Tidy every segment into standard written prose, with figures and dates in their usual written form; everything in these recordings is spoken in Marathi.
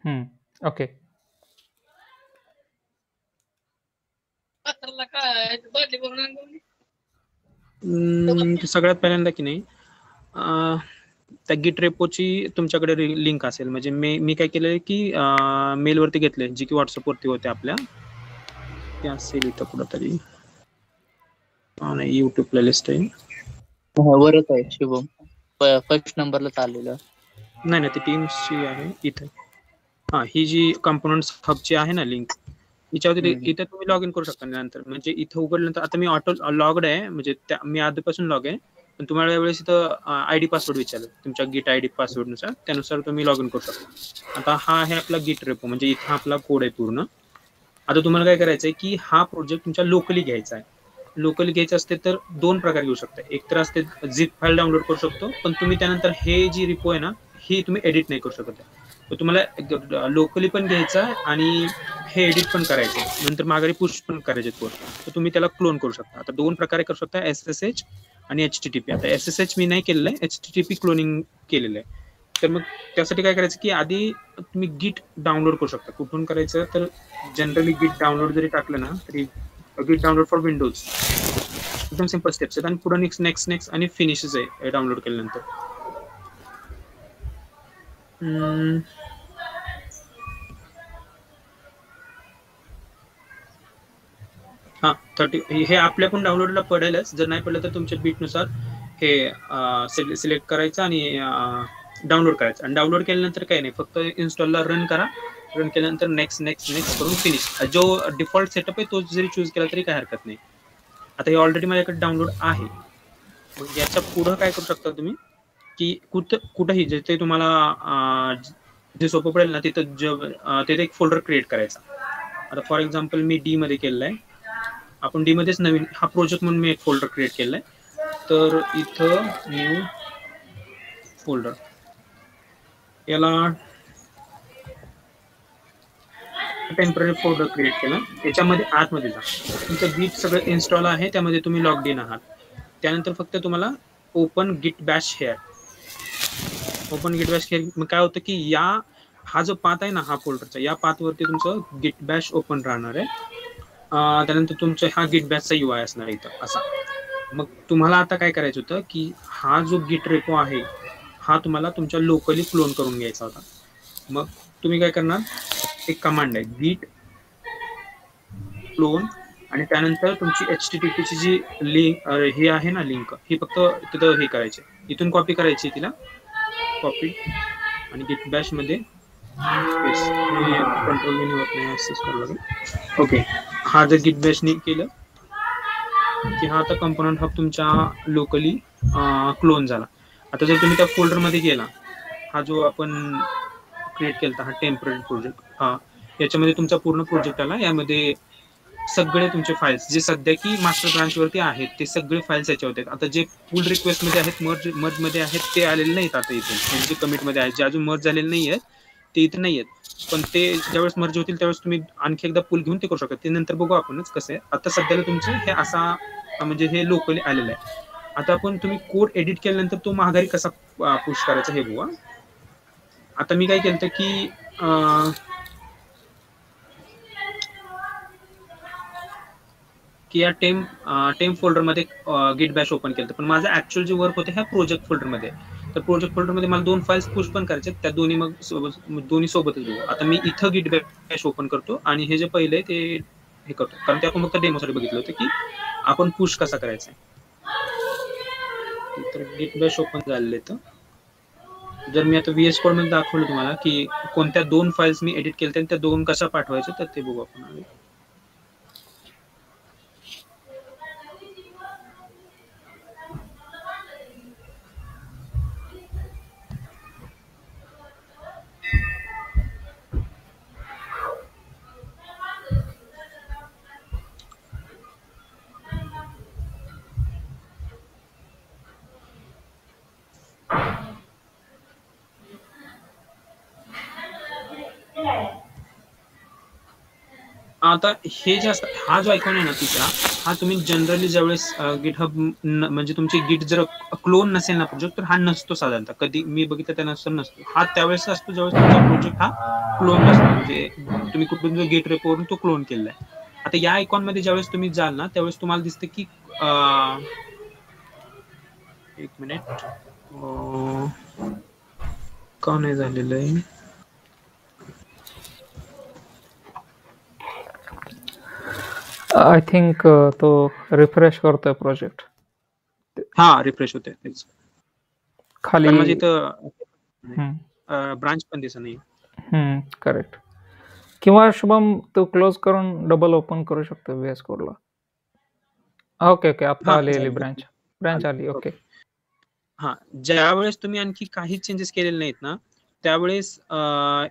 हं. ओके. सगळ्यात पहिल्यांदा की नाही त्या गिट रेपोची तुमच्याकडे लिंक असेल. म्हणजे मी काय केलंय की मेलवरती घेतले जी की व्हॉट्सअपवरती होते आपल्या. ते असेल इथं कुठंतरी. नाही, युट्यूब प्लेलिस्ट आहे. वरच आहे शुभम, फर्स्ट नंबरला चाललेलं. नाही ती टीम्सची आहे इथं. ही जी कंपोनंट्स हबची आहे ना लिंक, हिच्यावरती इथं तुम्ही लॉग इन करू शकता नंतर. म्हणजे इथं उघडल्यानंतर आता मी ऑटो लॉगड आहे, म्हणजे मी आधीपासून लॉग आहे. पण तुम्हाला यावेळेस इथं आयडी पासवर्ड विचारलं तुमच्या गिट आयडी पासवर्ड नुसार, त्यानुसार तुम्ही लॉग इन करू शकता. आता हा आहे आपला गिट रेपो, म्हणजे इथं आपला कोड आहे पूर्ण. आता तुम्हाला काय करायचं आहे की हा प्रोजेक्ट तुमच्या लोकली घ्यायचा आहे. लोकली घ्यायचं असते तर दोन प्रकार घेऊ शकता. एक तर असते झिप फाईल डाउनलोड करू शकतो, पण तुम्ही त्यानंतर हे जी रिपो आहे ना ही तुम्ही एडिट नाही करू शकत. तर तुम्हाला लोकली पण घ्यायचा आणि हे एडिट पण करायचे, नंतर माघारी पुश पण करायचे कोड. तर तुम्ही त्याला क्लोन करू शकता. आता दोन प्रकारे करू शकता, SSH आणि HTTP. आता SSH मी नाही केलेलं आहे, HTTP क्लोनिंग केलेलं आहे. तर मग त्यासाठी काय करायचं की आधी तुम्ही गिट डाउनलोड करू शकता. कुठून करायचं तर जनरली गिट डाउनलोड जरी टाकलं ना तरी गिट डाउनलोड फॉर विंडोज एकदम सिंपल स्टेप्स आहेत, आणि पुढे नेक्स्ट नेक्स्ट नेक्स्ट आणि फिनिशच आहे डाउनलोड केल्यानंतर. हा 30 हे आपल्याकडून डाउनलोडला पडेलच. जर नाही पडलं तर तुमच्या बीटनुसार हे सिलेक्ट करायचं आणि डाउनलोड करायचं. आणि डाउनलोड केल्यानंतर काही नाही, फक्त इन्स्टॉलला रन करा. रन केल्यानंतर नेक्स्ट नेक्स्ट नेक्स्ट करून फिनिश. जो डिफॉल्ट सेटअप आहे तो जरी चूज केला तरी काही हरकत नाही. आता हे ऑलरेडी माझ्याकडे डाउनलोड आहे. मग याच्या पुढं काय करू शकता तुम्ही की कुठंही जिथे तुम्हाला जे सोपं पडेल ना तिथं तिथे एक फोल्डर क्रिएट करायचा. आता फॉर एक्झाम्पल मी डी मध्ये केलेलं आहे. आपण डी मध्येच नवीन हा प्रोजेक्ट म्हणून मी एक फोल्डर क्रिएट केलाय. तर इथं न्यू फोल्डर, याला टेम्पररी फोल्डर क्रिएट केला. याच्यामध्ये आतमध्ये जा, तुमचं गिट सगळं इन्स्टॉल आहे, त्यामध्ये तुम्ही लॉग इन आहात. त्यानंतर फक्त तुम्हाला ओपन गिट बॅश हेअर, ओपन गिट बॅश हेअर. मग काय होतं की हा जो पाथ आहे ना हा फोल्डरचा, या पाथवरती तुमचं गिट बॅश ओपन राहणार आहे. त्यानंतर तुमचा हा गिट बॅशचा UI असणार इथं असा. मग तुम्हाला आता काय करायचं होतं की हा जो गिट रेपो आहे हा तुम्हाला तुमच्या लोकली क्लोन करून घ्यायचा होता. मग तुम्ही काय करणार, एक कमांड आहे गिट क्लोन, आणि त्यानंतर तुमची HTTP ची जी लिंक हे आहे ना लिंक, ही फक्त तिथं हे करायची, इथून कॉपी करायची, तिला कॉपी आणि गिट बॅश मध्ये कंट्रोल मेन्यू होत नाही, असंच करावं लागेल. ओके, हा जर गिट बॅशने केलं की हा आता कंपोनंट हब तुमच्या लोकली क्लोन झाला. आता जर तुम्ही त्या फोल्डर मध्ये गेला, हा जो आपण क्रिएट केला हा टेम्पररी प्रोजेक्ट, याच्यामध्ये तुमचा पूर्ण प्रोजेक्ट आला. यामध्ये सगळे तुमचे फाईल्स जे सध्या की मास्टर ब्रांच वरती आहेत ते सगळे फाईल्स याच्या होते. आता जे पुल रिक्वेस्ट मध्ये आहेत, मर्ज मध्ये आहेत ते आलेले नाहीत. आता इथे जे कमिट मध्ये आहेत, जे अजून मर्ज झालेले नाही आहेत ते इथे नाही आहेत. पण ते ज्यावेळेस मर्ज होतील त्यावेळेस तुम्ही आणखी एकदा पुल घेऊन ते करू शकता. ते नंतर बघू आपणच कसं आहे. आता सध्याला तुमचं हे असा म्हणजे हे लोकली आलेलं आहे. आता आपण तुम्ही कोड एडिट केल्यानंतर तो माघारी कसा पुश करायचा हे बघू. आता मी काय केलं की या टेम फोल्डर मध्ये गिट बॅश ओपन केलं, पण माझं ऍक्च्युअल जे वर्क होतं ह्या प्रोजेक्ट फोल्डर मध्ये. तर प्रोजेक्ट फोल्डर मध्ये मला दोन फाईल्स पुश पण करायचे, त्या दोन्ही सोबतच बघू. आता मी इथं गिट बॅश ओपन करतो आणि हे जे पहिले ते हे करतो, कारण ते आपण फक्त डेमोसाठी बघितलं होतं की आपण पुश कसा करायचा. तर गिट बॅश ओपन झालेले. तर जर मी आता VS कोड मध्ये दाखवलं तुम्हाला की कोणत्या दोन फाईल्स मी एडिट केल्या त्या दोन कशा पाठवायच्या, तर ते बघू आपण. आता हे जे असतं, हा जो आयकॉन आहे ना तिसरा, हा तुम्ही जनरली ज्यावेळेस गिटहब म्हणजे तुमची गिट जर क्लोन नसेल ना प्रोजेक्ट, तर हा नसतो साधारणतः. कधी मी बघितलं त्यानंतर नसतो. हा त्यावेळेस असतो ज्यावेळेस तुमचा प्रोजेक्ट हा क्लोन नसतो, म्हणजे तुम्ही कुठून गिट रेपोवरून तो क्लोन केलाय. आता या आयकॉन मध्ये ज्यावेळेस तुम्ही जाल ना, त्यावेळेस तुम्हाला दिसतं की एक मिनिट, का नाही झालेलं आहे. आय थिंक तो रिफ्रेश करतोय प्रोजेक्ट. हा रिफ्रेश होते खाली माझे इथं ब्रांच पण दिसत नाही. करेक्ट. किंवा शुभम तो क्लोज करून डबल ओपन करू शकतो VS कोडला. ओके ओके, आता आली ब्रांच आली. ओके. हा, ज्या वेळेस तुम्ही आणखी काही चेंजेस केलेले नाहीत ना, त्यावेळेस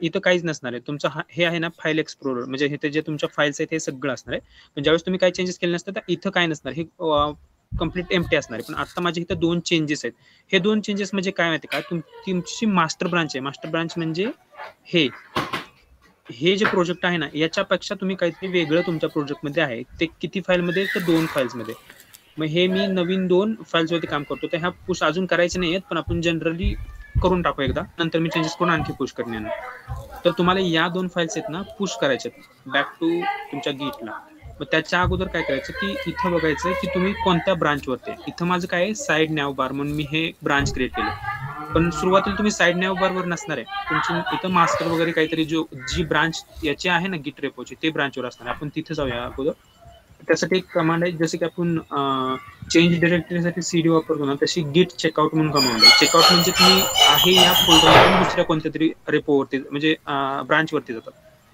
इथं काहीच नसणार आहे. तुमचं हे आहे ना फाईल एक्सप्लोरर, म्हणजे हे जे तुमच्या फाईल्स आहेत हे सगळं असणार आहे. पण ज्यावेळेस तुम्ही काही चेंजेस केले नसतात तर इथं काय नसणार, हे कम्प्लीट एम्प्टी असणार आहे. पण आता माझे इथं 2 चेंजेस आहेत. हे 2 चेंजेस म्हणजे काय माहिती का, तुमची मास्टर ब्रांच आहे. मास्टर ब्रांच म्हणजे हे जे प्रोजेक्ट आहे ना, याच्यापेक्षा तुम्ही काहीतरी वेगळं तुमच्या प्रोजेक्टमध्ये आहे. ते किती फाईलमध्ये, तर 2 फाईल्समध्ये. मग हे मी नवीन 2 फाईल्स वरती काम करतो. तर ह्या पुश अजून करायचे नाहीयेत, पण आपण जनरली करून टाकू एकदा, नंतर मी चेंजेस करून आणखी पुश करणे. तर तुम्हाला या 2 फाईल्स आहेत ना पुश करायचे बॅक टू तुमच्या गिटला. मग त्याच्या अगोदर काय करायचं की इथं बघायचं की तुम्ही कोणत्या ब्रांचवरती आहे. इथं माझं काय आहे, साईड नॅव बार म्हणून मी हे ब्रांच क्रिएट केले. पण सुरुवातीला तुम्ही साईड नॅव बार वर नसणार आहे. तुमची इथं मास्टर वगैरे काहीतरी जी ब्रांच याची आहे ना गिट रेपोची, ते ब्रांचवर असणार आहे. आपण तिथे जाऊया अगोदर. त्यासाठी एक कमांड आहे, जसे की आपण चेंज डिरेक्टरीसाठी CD वापरतो ना, तशी गिट चेकआउट म्हणून कमांड आहे. चेकआउट म्हणजे तुम्ही आहे या फोल्डरमधून दुसऱ्या कोणत्या तरी रेपोवरती म्हणजे ब्रांचवरती जातात.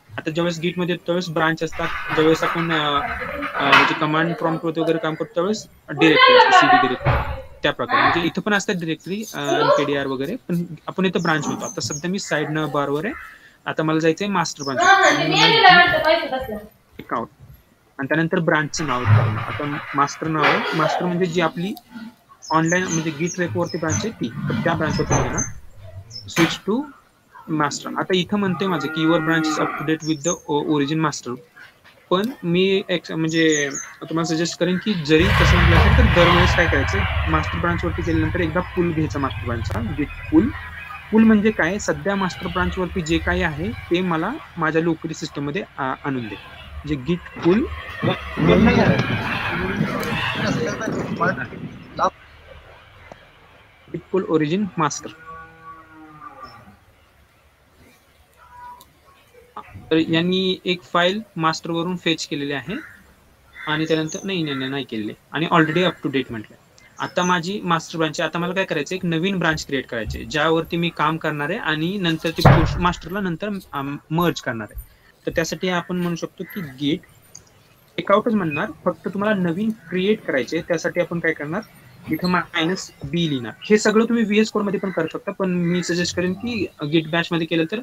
आता ज्यावेळेस गिट मध्ये त्यावेळेस ब्रांच असतात, ज्यावेळेस आपण म्हणजे कमांड प्रॉम्प्ट वरती वगैरे काम करतो त्यावेळेस डिरेक्टरी असते, CD डिरेक्टरी. त्या प्रकारे म्हणजे इथं पण असतात डिरेक्टरी NPDR वगैरे, पण आपण इथं ब्रांच होतो. आता सध्या मी साईड न बारवर आहे. आता मला जायचंय मास्टर ब्रांच चेकआउट, आणि त्यानंतर ब्रांचचं नाव. आता मास्टर नाव आहे. मास्टर म्हणजे जी आपली ऑनलाईन म्हणजे गिट रेपोवरती ब्रांच आहे ती, तर त्या ब्रांचवरती ना स्विच टू मास्टर. आता इथं म्हणते माझं की your branch is up to date with the origin master. पण मी म्हणजे तुम्हाला सजेस्ट करेन की जरी तसं म्हटलं असेल तर दरवेळेस काय करायचं, मास्टर ब्रांचवरती गेल्यानंतर एकदा पूल घ्यायचा मास्टर ब्रांचचा, गिट पूल म्हणजे काय, सध्या मास्टर ब्रांचवरती जे काही आहे ते मला माझ्या लोकरी सिस्टम मध्ये आणून दे. म्हणजे गिट पूल ओरिजिन मास्टर. तर यांनी एक फाईल मास्टर वरून फेच केलेली आहे आणि त्यानंतर नाही केलेली आणि ऑलरेडी अप टू डेट म्हटलं. आता माझी मास्टर ब्रांच, आता मला काय करायचं, एक नवीन ब्रांच क्रिएट करायची ज्यावरती मी काम करणार आहे आणि नंतर ती मास्टरला नंतर मर्ज करणार आहे. तर त्यासाठी आपण म्हणू शकतो की गिट चेकआउटच म्हणणार, फक्त तुम्हाला नवीन क्रिएट करायचे. त्यासाठी आपण काय करणार, इथं -b लिहिणार. हे सगळं तुम्ही VS कोड मध्ये पण करू शकता, पण मी सजेस्ट करेन की गिट बॅश मध्ये केलं तर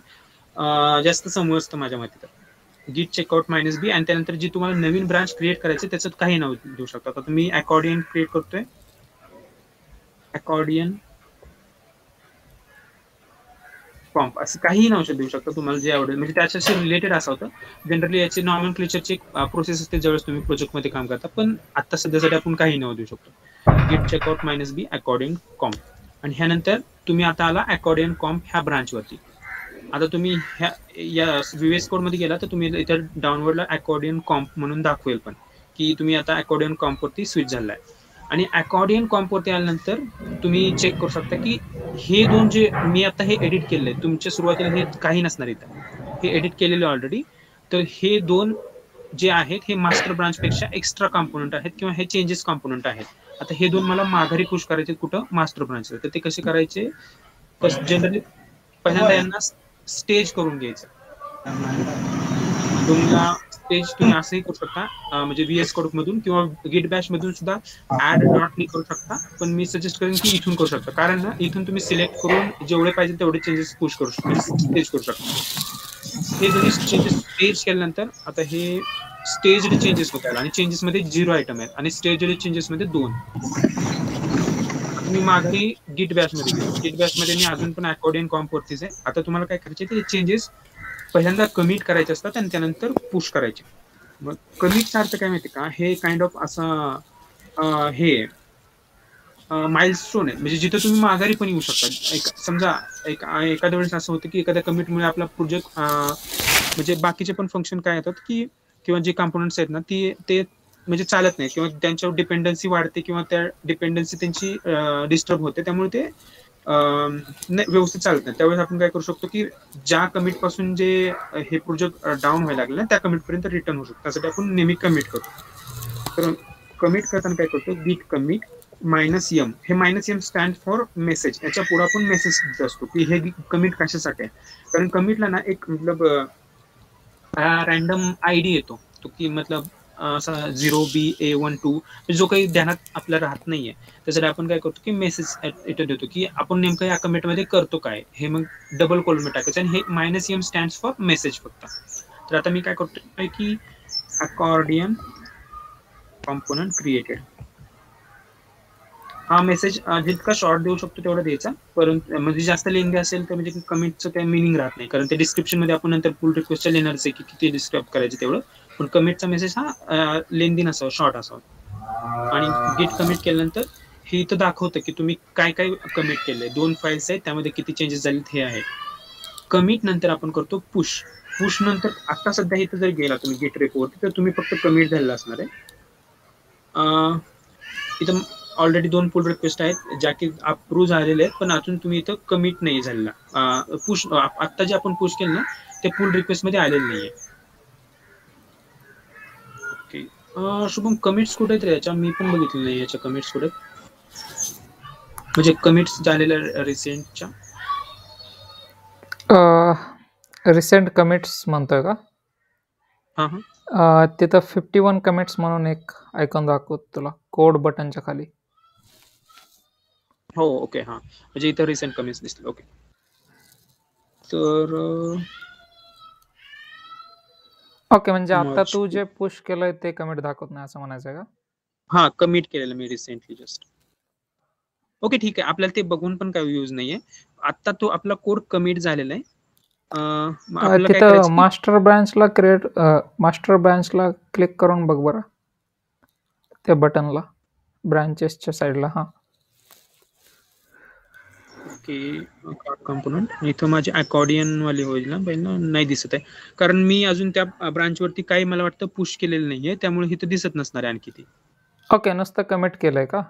जास्त समजतं माझ्या मते. तर गिट चेकआउट -b आणि त्यानंतर जी तुम्हाला नवीन ब्रांच क्रिएट करायची त्याचं काही नाव देऊ शकता. आता तुम्ही अकॉर्डियन क्रिएट करतोय, अकॉर्डियन कॉम्प असं काही नाव देऊ शकता तुम्हाला जे आवडेल, म्हणजे त्याच्याशी रिलेटेड असं होतं. जनरली याची नॉमेनक्लेचरची प्रोसेस असते ज्यावेळेस तुम्ही प्रोजेक्ट मध्ये काम करता, पण आता सध्यासाठी आपण काही नाव देऊ शकतो. गिट चेकआउट -b अकॉर्डियन कॉम्प. आणि ह्यानंतर तुम्ही आता आला अकॉर्डियन कॉम्प ह्या ब्रांचवरती. आता तुम्ही या VS कोड मध्ये गेला तर तुम्ही इथं डाउनवर्डला अकॉर्डियन कॉम्प म्हणून दाखवेल पण की तुम्ही आता अकॉर्डियन कॉम्प वरती स्विच झालाय. आणि अकॉर्डियन कॉम्प वरती आल्यानंतर तुम्ही चेक करू शकता की हे 2 जे मी आता हे एडिट केले, तुमच्या सुरुवातीला हे काही नसणार इथं, हे एडिट केलेले ऑलरेडी. तर हे 2 जे आहेत हे मास्टर ब्रांच पेक्षा एक्स्ट्रा कॉम्पोनंट आहेत किंवा हे चेंजेस कॉम्पोनंट आहेत. आता हे 2 मला माघारी पुश करायचे कुठं, मास्टर ब्रांच. तर ते कसे करायचे, जनरली पहिल्यांदा यांना स्टेज करून घ्यायचं. तुम्हाला स्टेज तुम्ही असंही करू शकता, म्हणजे VS कोड मधून किंवा गिट बॅश मधून सुद्धा ऍड डॉट करू शकता. पण मी सजेस्ट करेन की इथून करू शकता, कारण ना इथून तुम्ही सिलेक्ट करून जेवढे पाहिजे तेवढे चेंजेस पुश करू शकता, स्टेज करू शकता. हे जरी चेंजेस स्टेज केल्यानंतर आता हे स्टेज चेंजेस होत आहेत आणि चेंजेस मध्ये 0 आयटम आहेत आणि स्टेज चेंजेस मध्ये 2. मी माघारी गिट बॅश मध्ये गेलो. गिट बॅश मध्ये मी अजून पण अकॉर्डियन कॉम्प वरतीच आहे. आता तुम्हाला काय करायचे, ते चेंजेस पहिल्यांदा कमिट करायचे असतात आणि त्यानंतर पुश करायचे. मग कमिटचा अर्थ काय माहिती का, हे काइंड ऑफ असं हे माइलस्टोन आहे, म्हणजे जिथे तुम्ही माघारी पण येऊ शकता. समजा एखाद्या वेळेस असं होतं की एखाद्या कमिटमुळे आपला प्रोजेक्ट म्हणजे बाकीचे पण फंक्शन काय येतात की किंवा जे कॉम्पोनंट्स आहेत ना ते म्हणजे चालत नाही किंवा त्यांच्यावर डिपेंडन्सी वाढते किंवा त्या डिपेंडन्सी त्यांची डिस्टर्ब होते, त्यामुळे ते व्यवस्थित चालत नाही. त्यावेळेस आपण काय करू शकतो की ज्या कमिट पासून जे हे प्रोजेक्ट डाऊन व्हायला लागले ना त्या कमिट पर्यंत रिटर्न होऊ शकतो. त्यासाठी आपण नेहमी कमिट करतो. तर कमिट करताना काय करतो, git commit -m. हे -m स्टँड फॉर मेसेज. याच्या पुढे आपण मेसेज देत असतो की हे कमिट कशासाठी आहे. कारण कमिटला ना एक मतलब रॅन्डम आयडी येतो तो की मतलब असा 0BA12 जो काही ध्यानात आपल्याला राहत नाहीये. त्यासाठी आपण काय करतो की मेसेज इथं देतो की आपण नेमकं या कमिटमध्ये करतो काय, हे मग डबल कॉलम टाकायचं आणि हे -m स्टँड फॉर मेसेज फक्त. तर आता मी काय करतोय की अकॉर्डियन कॉम्पोनंट क्रिएटेड हा मेसेज जितका शॉर्ट देऊ शकतो तेवढा द्यायचा, परंतु म्हणजे जास्त लेंदी असेल तर म्हणजे कमिटचं काही मिनिंग राहत नाही, कारण ते डिस्क्रिप्शन मध्ये आपण नंतर पुल रिक्वेस्टच्या लिहिणारच आहे की किती डिस्क्राईब करायचं तेवढं. पण कमिटचा मेसेज हा लेंदी नसावा, शॉर्ट असावा. आणि गिट कमिट केल्यानंतर हे इथं दाखवतं की तुम्ही काय काय कमिट केलंय. 2 फाईल्स आहेत, त्यामध्ये किती चेंजेस झालेत हे आहे. कमिट नंतर आपण करतो पुश. पुश नंतर आता सध्या इथं जर गेला तुम्ही गिट रेपोवरती तर तुम्ही फक्त कमिट झालेला असणार आहे. इथं ऑलरेडी 2 पुल रिक्वेस्ट आहेत ज्या की अप्रूव्ह झालेले आहेत, पण अजून तुम्ही इथं कमिट नाही झालेला. पुश आता जे आपण पुश केलं ना ते पुल रिक्वेस्ट मध्ये आलेलं नाहीये. ओके, शुभम कमिट्स कुठे आहेत रे याच्या? मी पण बघितलं नाही याच्या कमिट्स कुठे, म्हणजे कमिट्स झालेल्या रिसेंटच्या. रिसेंट कमिट्स म्हणतोय का? तिथं 51 कमिट्स म्हणून एक आयकॉन दाखवत तुला कोड बटनच्या खाली. हो ओके, हा म्हणजे इथं रिसेंट कमिट्स दिसतील. ओके, तर ओके, म्हणजे आता तू जे पुश केलंय ते कमिट दाखवत नाही असं म्हणायचं का? हा, कमिट केलेलं मी रिसेंटली जस्ट. ओके ठीक आहे, आपल्याला ते बघून पण काही यूज नाहीये. आता तो आपला कोड कमिट झालेला आहे. तिथं मास्टर ब्रांचला क्लिक करून बघ बरं त्या बटनला, ब्रांचेसच्या साईडला. हा ओके, कंपोनंट इथं माझे अकॉर्डियन वाले होईल ना पहिला, नाही दिसत आहे कारण मी अजून त्या ब्रांच वरती काही मला वाटतं पुश केलेलं नाहीये, त्यामुळे इथं दिसत नसणार आहे आणखी ते. ओके, नुसतं कमिट केलंय का?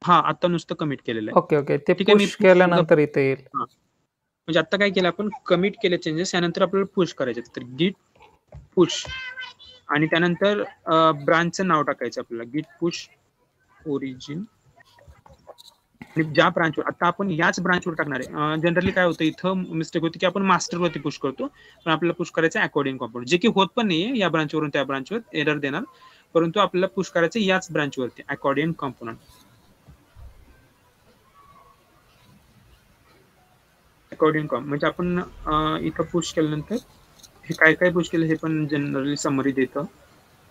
हा, आता नुसतं कमिट केलेलं आहे. ओके ओके, ते पुश केल्यानंतर इथे येईल. म्हणजे आता काय केलं आपण, कमिट केले चेंजेस, यानंतर आपल्याला पुश करायचे. तर गिट पुश आणि त्यानंतर ब्रांचचं नाव टाकायचं आपल्याला, गिट पुश ओरिजिन. आणि ज्या ब्रांचवर आता आपण याच ब्रांचवर टाकणार आहे. जनरली काय होतं इथं मिस्टेक होती की आपण मास्टरवरती पुश करतो, पण आपल्याला पुश करायचं अकॉर्डिंग कॉम्पोनंट, जे की होत पण नाहीये. या ब्रांचवरून त्या ब्रांचवर एरर देणार, परंतु आपल्याला पुश करायचं याच ब्रांचवरती अकॉर्डिंग कॉम्पोनंट. अकॉर्डिंग कॉम म्हणजे आपण इथं पुश केल्यानंतर हे काय काय पुश केलं हे पण जनरली समरी देतं.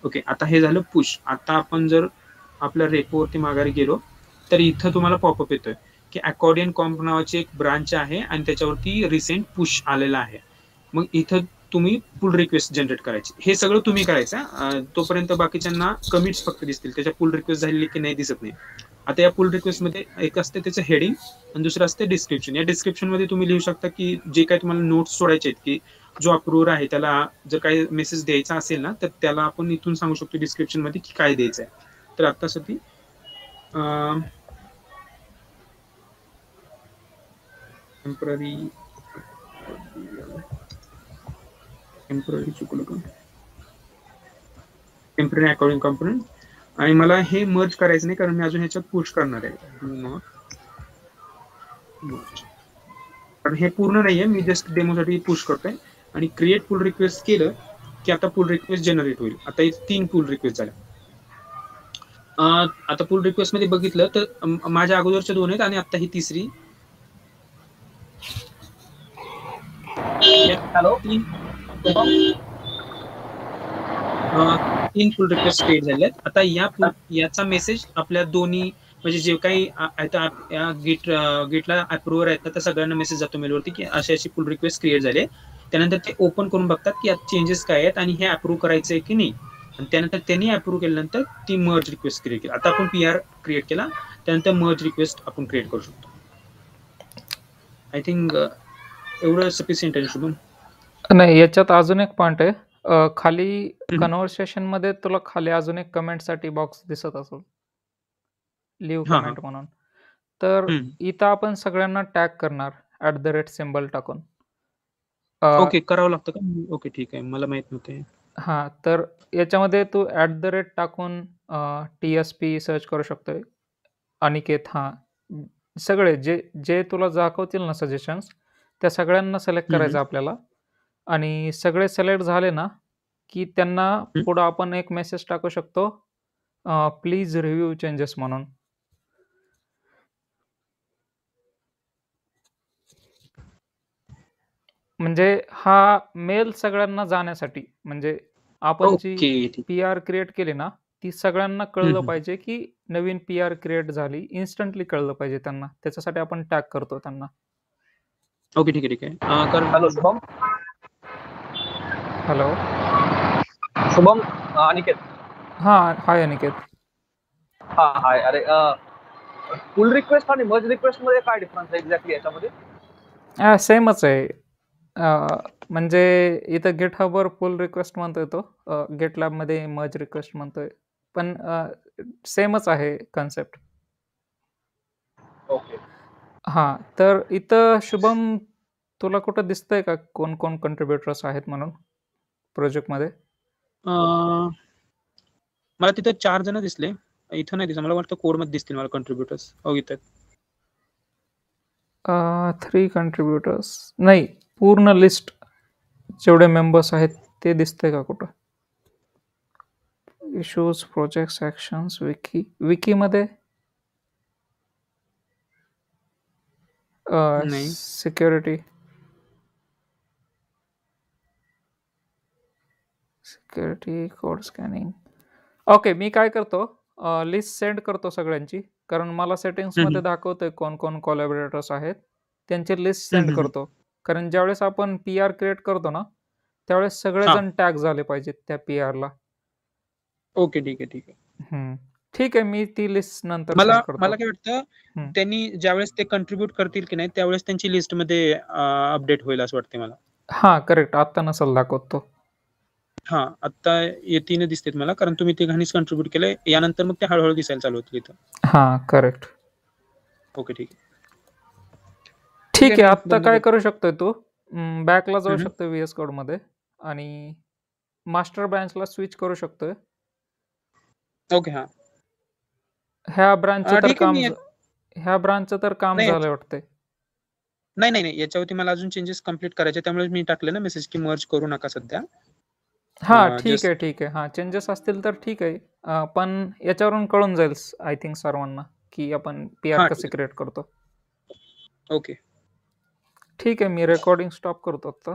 ओके, आता हे झालं पुश. आता आपण जर आपल्या रेपोवरती माघारी गेलो तर इथं तुम्हाला पॉपअप येतोय की अकॉर्डियन कॉम्प नावाची एक ब्रांच आहे आणि त्याच्यावरती रिसेंट पुश आलेला आहे. मग इथं तुम्ही पुल रिक्वेस्ट जनरेट करायची. हे सगळं तुम्ही करायचं, तोपर्यंत बाकीच्यांना कमिट्स फक्त दिसतील, त्याच्या पुल रिक्वेस्ट झालेली की नाही दिसत नाही. आता या पुल रिक्वेस्ट मध्ये एक असते त्याचं हेडिंग आणि दुसरं असते डिस्क्रिप्शन. या डिस्क्रिप्शन मध्ये तुम्ही लिहू शकता की जे काही तुम्हाला नोट्स सोडायचे आहेत, की जो अप्रूव्हर आहे त्याला जर काही मेसेज द्यायचा असेल ना तर त्याला आपण इथून सांगू शकतो डिस्क्रिप्शन मध्ये की काय द्यायचं आहे. तर आतासाठी टेम्पररी अकॉर्डिंग कॉम्पोनंट, आणि मला हे मर्ज करायचं नाही कारण मी अजून ह्याच्यात पुश करणार आहे. कारण हे पूर्ण नाहीये, मी जस्ट डेमोसाठी पुश करतोय. आणि क्रिएट पुल रिक्वेस्ट केलं की आता पुल रिक्वेस्ट जनरेट होईल. आता 3 पुल रिक्वेस्ट झाल्या. आता पुल रिक्वेस्ट मध्ये बघितलं तर माझ्या अगोदरच्या 2 आहेत आणि आता ही तिसरी. हॅलो, 3 पुल रिक्वेस्ट क्रिएट झाल्यात. आता याचा मेसेज आपल्या दोन्ही म्हणजे जे काही या गिटला अप्रूव्हर आहेत ना त्या सगळ्यांना मेसेज जातो मेलवरती की अशी पुल रिक्वेस्ट क्रिएट झाली. त्यानंतर ते ओपन करून बघतात की यात चेंजेस काय आहेत आणि हे अप्रूव्ह करायचं आहे की नाही. आणि त्यानंतर त्यांनी अप्रूव्ह केल्यानंतर ती मर्ज रिक्वेस्ट क्रिएट केली. आता आपण PR क्रिएट केला, त्यानंतर मर्ज रिक्वेस्ट आपण क्रिएट करू शकतो. आय थिंक एवढं सफिशियंट आहे शुभम. नाही, याच्यात अजून एक पॉइंट आहे. खाली कन्व्हर्सेशन मध्ये तुला खाली अजून एक कमेंट साठी बॉक्स दिसत असेल, लिव्ह हा, हा. कमेंट म्हणून. तर इथं आपण सगळ्यांना टॅग करणार @ सिम्बॉल टाकून. ओके, करावं लागतं का? ओके, ठीक आहे, मला माहित नव्हते. हा, तर याच्यामध्ये तू @ टाकून TSP सर्च करू शकतोय. अनिकेत, हा, सगळे जे जे तुला दाखवतील ना सजेशन्स, त्या सगळ्यांना सिलेक्ट करायचं आपल्याला. आणि सगळे सिलेक्ट झाले ना की त्यांना पुढं आपण एक मेसेज टाकू शकतो, प्लीज रिव्ह्यू चेंजेस म्हणून. म्हणजे हा मेल सगळ्यांना जाण्यासाठी, म्हणजे आपण जी ओके, ठीक. PR क्रिएट केली ना, ती सगळ्यांना कळलं पाहिजे की नवीन PR क्रिएट झाली, इन्स्टंटली कळलं पाहिजे त्यांना. त्याच्यासाठी आपण टॅग करतो त्यांना. ओके, ठीक आहे, ठीक आहे. हॅलो शुभम. हॅलो शुभम, अनिकेत. हा, हाय अनिकेत. हा, हाय. अरे पुल रिक्वेस्ट आणि मर्ज रिक्वेस्ट मध्ये काय डिफरन्स आहे एक्झॅक्टली याच्यामध्ये? सेमच आहे. म्हणजे इथं GitHubवर पुल रिक्वेस्ट म्हणतोय तो, GitLab मध्ये मर्ज रिक्वेस्ट म्हणतोय, पण सेमच आहे कन्सेप्ट. ओके. हा, तर इथं शुभम तुला कुठं दिसतंय का कोण कोण कंट्रीब्युटर्स आहेत म्हणून प्रोजेक्ट मध्ये? मला तिथे 4 जण दिसले. इथं नाही दिसत. मला वाटतं कोड मध्ये दिसतील मला कंट्रीब्युटर्स. इथं 3 कंट्रीब्युटर्स नाही, पूर्ण लिस्ट जेवढे मेंबर्स आहेत ते दिसतंय का कुठं? इश्यूज, प्रोजेक्ट्स, ऍक्शन्स, विकी मध्ये नाही. Security code scanning. ओके, मी काय करतो, लिस्ट सेंड करतो सगळ्यांची, कारण मला सेटिंग्स मध्ये दाखवतोय कोण कोण कोलॅबोरेटर्स आहेत, त्यांची लिस्ट सेंड करतो. कारण ज्यावेळेस आपण PR क्रिएट करतो ना, त्यावेळेस सगळेजण टॅग झाले पाहिजेत त्या PR ला. ओके, ठीक आहे, ठीक आहे. ठीक आहे, मी ती लिस्ट नंतर मला सेंड करतो. मला काय वाटतं, त्यांनी ज्यावेळेस ते कंट्रीब्यूट करतील की नाही, त्यावेळेस त्यांची लिस्ट मध्ये अपडेट होईल असं वाटते मला. हा, करेक्ट. आता नसेल दाखवतो. हा, आता येतीने दिसतेत मला, कारण तुम्ही तिघांनीच कंट्रीब्यूट केलंय. यानंतर मग ते हळूहळू दिसायला चालू होतील इथं. हा, करेक्ट. ओके, ठीक आहे. ठीक आहे, आता काय करू शकतोय तू, बॅकला जाऊ शकतोय VS कोड मध्ये आणि मास्टर ब्रांचला स्विच करू शकतोय. ओके, हा. ह्या ब्रांचचं तर ठीक आहे, काम नाही, झालंय वाटतंय. नाही, याच्यावरती मला अजून चेंजेस कम्प्लीट करायचे, त्यामुळे मी टाकले ना मेसेज की मर्ज करू नका सध्या. हा, ठीक आहे. हा, चेंजेस असतील तर ठीक आहे, पण याच्यावरून कळून जाईल आय थिंक सर्वांना की आपण PR कसे क्रिएट करतो. ओके, ठीक आहे, मी रेकॉर्डिंग स्टॉप करतो आता.